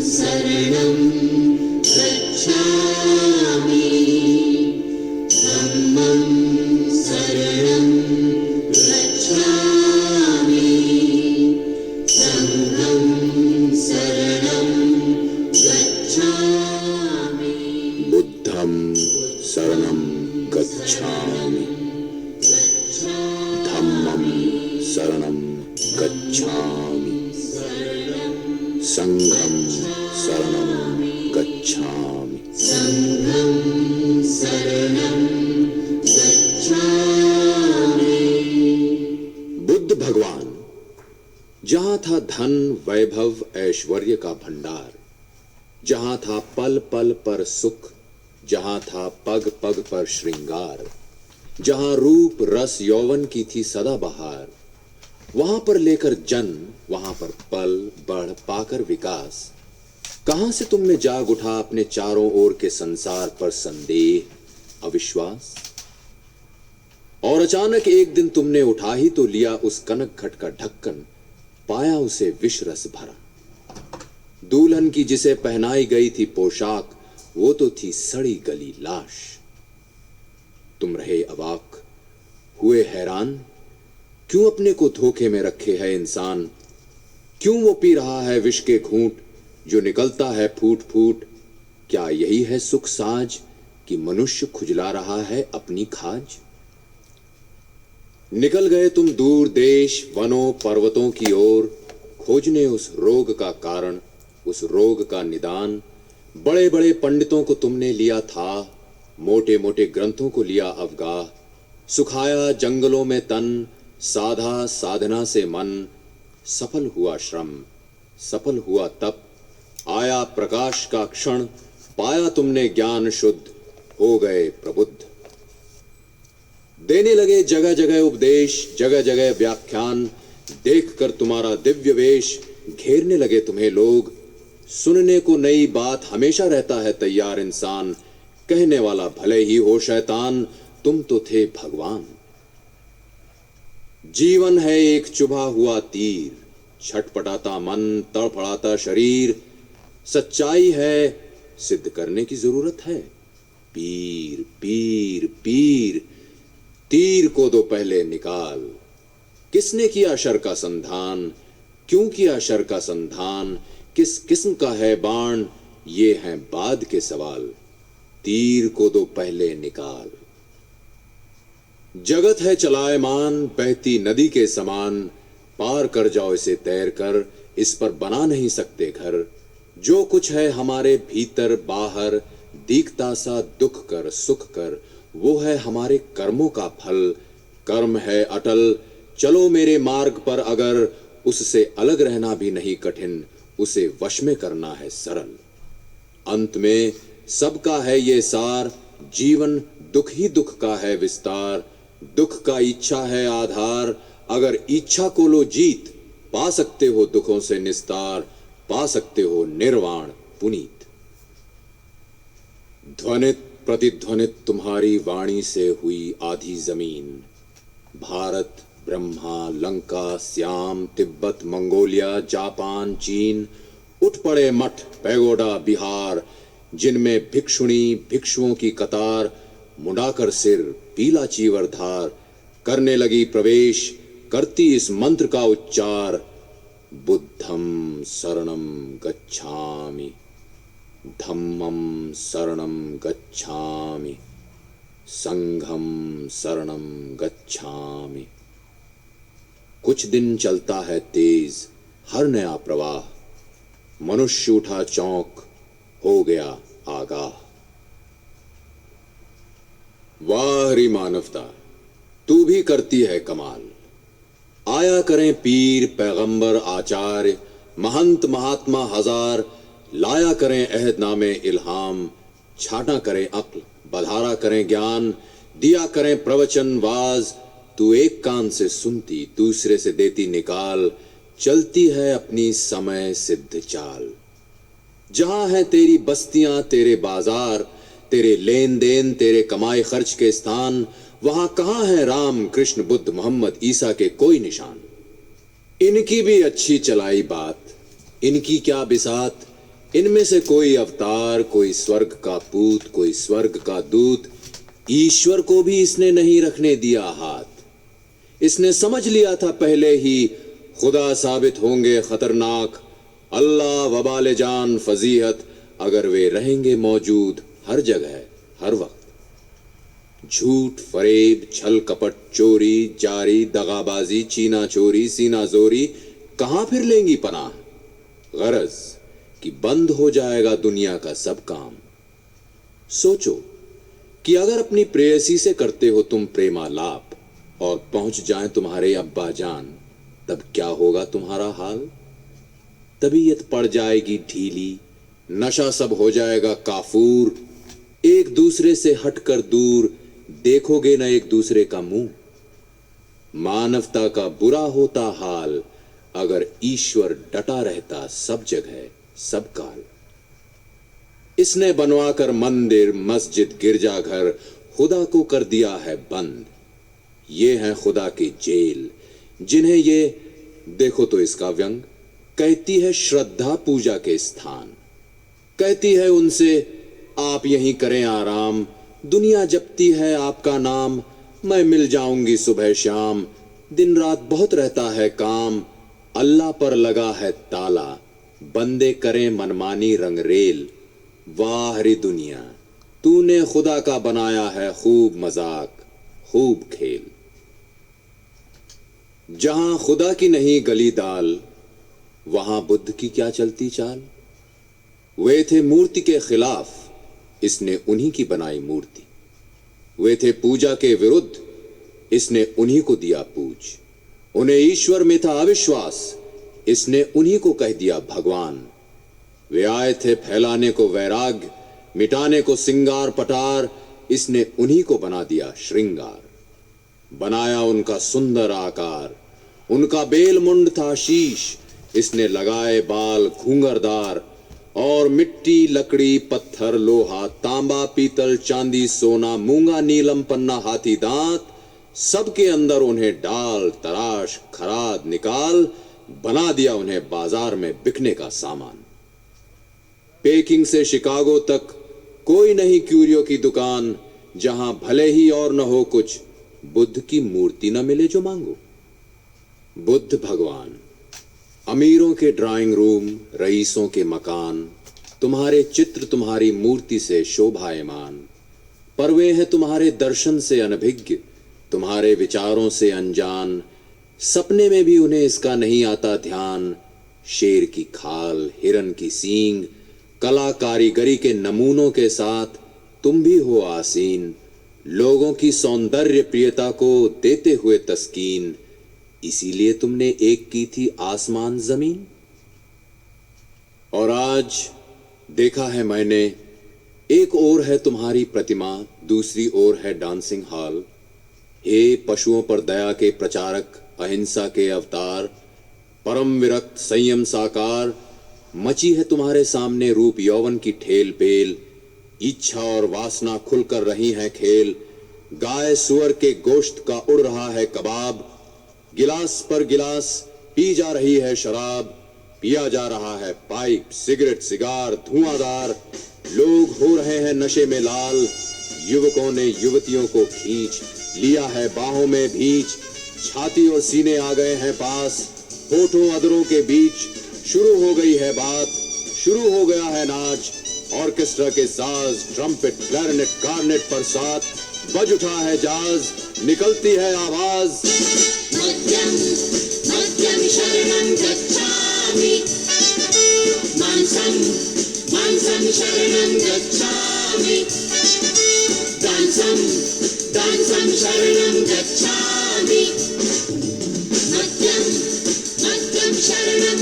शरणं गच्छामि धम्मं शरणं गच्छामि संघं शरणं गच्छामि बुद्धं शरणं गच्छामि धम्मं शरणं गच्छामि संघं शरणं गच्छामि संघं शरणं गच्छामि। बुद्ध भगवान जहां था धन वैभव ऐश्वर्य का भंडार, जहां था पल पल पर सुख, जहां था पग पग पर श्रृंगार, जहां रूप रस यौवन की थी सदा बहार, वहां पर लेकर जन्म, वहां पर पल बढ़ पाकर विकास। कहां से तुमने जाग उठा अपने चारों ओर के संसार पर संदेह अविश्वास, और अचानक एक दिन तुमने उठा ही तो लिया उस कनक घट का ढक्कन, पाया उसे विष रस भरा। दुल्हन की जिसे पहनाई गई थी पोशाक, वो तो थी सड़ी गली लाश। तुम रहे अवाक, हुए हैरान, क्यों अपने को धोखे में रखे है इंसान, क्यों वो पी रहा है विष के घूंट जो निकलता है फूट फूट। क्या यही है सुख साज कि मनुष्य खुजला रहा है अपनी खाज। निकल गए तुम दूर देश वनों पर्वतों की ओर, खोजने उस रोग का कारण, उस रोग का निदान। बड़े बड़े पंडितों को तुमने लिया था, मोटे मोटे ग्रंथों को लिया अवगाह, सुखाया जंगलों में तन, साधा साधना से मन। सफल हुआ श्रम, सफल हुआ तप, आया प्रकाश का क्षण, पाया तुमने ज्ञान शुद्ध, हो गए प्रबुद्ध। देने लगे जगह जगह उपदेश, जगह जगह व्याख्यान, देखकर तुम्हारा दिव्य वेश घेरने लगे तुम्हें लोग। सुनने को नई बात हमेशा रहता है तैयार इंसान, कहने वाला भले ही हो शैतान, तुम तो थे भगवान। जीवन है एक चुभा हुआ तीर, छटपटाता मन तड़फड़ाता शरीर। सच्चाई है सिद्ध करने की जरूरत है, पीर पीर पीर। तीर को दो पहले निकाल, किसने किया शर का संधान, क्यों किया शर का संधान, किस किस्म का है बाण, ये हैं बाद के सवाल। तीर को दो पहले निकाल। जगत है चलायमान बहती नदी के समान, पार कर जाओ इसे तैर कर, इस पर बना नहीं सकते घर। जो कुछ है हमारे भीतर बाहर, दिखता सा दुख कर सुख कर, वो है हमारे कर्मों का फल। कर्म है अटल, चलो मेरे मार्ग पर अगर, उससे अलग रहना भी नहीं कठिन, उसे वश में करना है सरल। अंत में सबका है ये सार, जीवन दुख ही दुख का है विस्तार। दुख का इच्छा है आधार, अगर इच्छा को लो जीत, पा सकते हो दुखों से निस्तार, पा सकते हो निर्वाण पुनीत। ध्वनित प्रतिध्वनित तुम्हारी वाणी से हुई आधी जमीन, भारत ब्रह्मा लंका श्याम तिब्बत मंगोलिया जापान चीन। उठ पड़े मठ पैगोडा बिहार, जिनमें भिक्षुणी भिक्षुओं की कतार, मुंडाकर सिर पीला चीवर धार, करने लगी प्रवेश करती इस मंत्र का उच्चार। बुद्धं शरणं गच्छामि धम्मं शरणं गच्छामि संघं शरणं गच्छामि। कुछ दिन चलता है तेज हर नया प्रवाह, मनुष्य उठा चौंक हो गया आगाह। वाह री मानवता, तू भी करती है कमाल। आया करें पीर पैगंबर आचार्य, महंत महात्मा हजार, लाया करें अहदनामे इल्हाम, छाटा करें अक्ल बधारा करें ज्ञान, दिया करें प्रवचन वाज। तू एक कान से सुनती दूसरे से देती निकाल, चलती है अपनी समय सिद्ध चाल। जहां है तेरी बस्तियां तेरे बाजार, तेरे लेन देन तेरे कमाई खर्च के स्थान, वहां कहां है राम कृष्ण बुद्ध मोहम्मद ईसा के कोई निशान। इनकी भी अच्छी चलाई बात, इनकी क्या बिसात, इनमें से कोई अवतार, कोई स्वर्ग का पूत, कोई स्वर्ग का दूत, ईश्वर को भी इसने नहीं रखने दिया हाथ। इसने समझ लिया था पहले ही खुदा साबित होंगे खतरनाक, अल्लाह वबाल जान फजीहत, अगर वे रहेंगे मौजूद हर जगह हर वक्त। झूठ, फरेब, छल कपट, चोरी, जारी, दगाबाजी, चीना चोरी, सीना जोरी कहां फिर लेंगी पनाह। गरज कि बंद हो जाएगा दुनिया का सब काम। सोचो कि अगर अपनी प्रेयसी से करते हो तुम प्रेमालाप और पहुंच जाएं तुम्हारे अब्बा जान, तब क्या होगा तुम्हारा हाल। तबीयत पड़ जाएगी ढीली, नशा सब हो जाएगा काफूर, एक दूसरे से हटकर दूर, देखोगे न एक दूसरे का मुंह। मानवता का बुरा होता हाल अगर ईश्वर डटा रहता सब जगह सब काल। इसने बनवाकर मंदिर, मस्जिद, गिरजाघर खुदा को कर दिया है बंद। ये हैं खुदा की जेल, जिन्हें ये, देखो तो इसका व्यंग, कहती है श्रद्धा पूजा के स्थान। कहती है उनसे आप यहीं करें आराम, दुनिया जपती है आपका नाम, मैं मिल जाऊंगी सुबह शाम। दिन रात बहुत रहता है काम, अल्लाह पर लगा है ताला, बंदे करें मनमानी रंगरेल। वाह रे दुनिया, तूने खुदा का बनाया है खूब मजाक, खूब खेल। जहां खुदा की नहीं गली दाल, वहां बुद्ध की क्या चलती चाल। वे थे मूर्ति के खिलाफ, इसने उन्हीं की बनाई मूर्ति। वे थे पूजा के विरुद्ध, इसने उन्हीं को दिया पूज। उन्हें ईश्वर में था अविश्वास, इसने उन्हीं को कह दिया भगवान। वे आए थे फैलाने को वैराग्य, मिटाने को सिंगार पटार, इसने उन्हीं को बना दिया श्रृंगार। बनाया उनका सुंदर आकार, उनका बेल मुंड था शीश, इसने लगाए बाल घूंगरदार। और मिट्टी, लकड़ी, पत्थर, लोहा, तांबा, पीतल, चांदी, सोना, मूंगा, नीलम, पन्ना, हाथी दांत, सबके अंदर उन्हें डाल, तराश, खराद, निकाल, बना दिया उन्हें बाजार में बिकने का सामान। पेकिंग से शिकागो तक कोई नहीं क्यूरियो की दुकान, जहां भले ही और न हो कुछ, बुद्ध की मूर्ति न मिले जो मांगो। बुद्ध भगवान, अमीरों के ड्राइंग रूम, रईसों के मकान, तुम्हारे चित्र तुम्हारी मूर्ति से शोभायमान। पर वे हैं तुम्हारे दर्शन से अनभिज्ञ, तुम्हारे विचारों से अनजान। सपने में भी उन्हें इसका नहीं आता ध्यान। शेर की खाल, हिरन की सींग, कला कारीगरी के नमूनों के साथ तुम भी हो आसीन। लोगों की सौंदर्य प्रियता को देते हुए तस्कीन, इसीलिए तुमने एक की थी आसमान जमीन। और आज देखा है मैंने, एक ओर है तुम्हारी प्रतिमा, दूसरी ओर है डांसिंग हॉल। हे पशुओं पर दया के प्रचारक, अहिंसा के अवतार, परम विरक्त संयम साकार, मची है तुम्हारे सामने रूप यौवन की ठेल पेल। इच्छा और वासना खुलकर रही हैं खेल, गाय सुअर के गोश्त का उड़ रहा है कबाब। गिलास पर गिलास पी जा रही है शराब, पिया जा रहा है पाइप, सिगरेट, सिगार, धुआंधार। लोग हो रहे हैं नशे में लाल, युवकों ने युवतियों को खींच लिया है बाहों में भींच। छाती और सीने आ गए हैं पास, होठों अधरों के बीच शुरू हो गई है बात, शुरू हो गया है नाच। ऑर्केस्ट्रा के साज, ट्रम्पेट, क्लैरिनेट, कार्नेट पर साथ बज उठा है जाज, निकलती है आवाज। मध्यम मध्यम शरणं गच्छामि, मांसं मांसं शरणं गच्छामि, दांसं दांसं शरणं गच्छामि।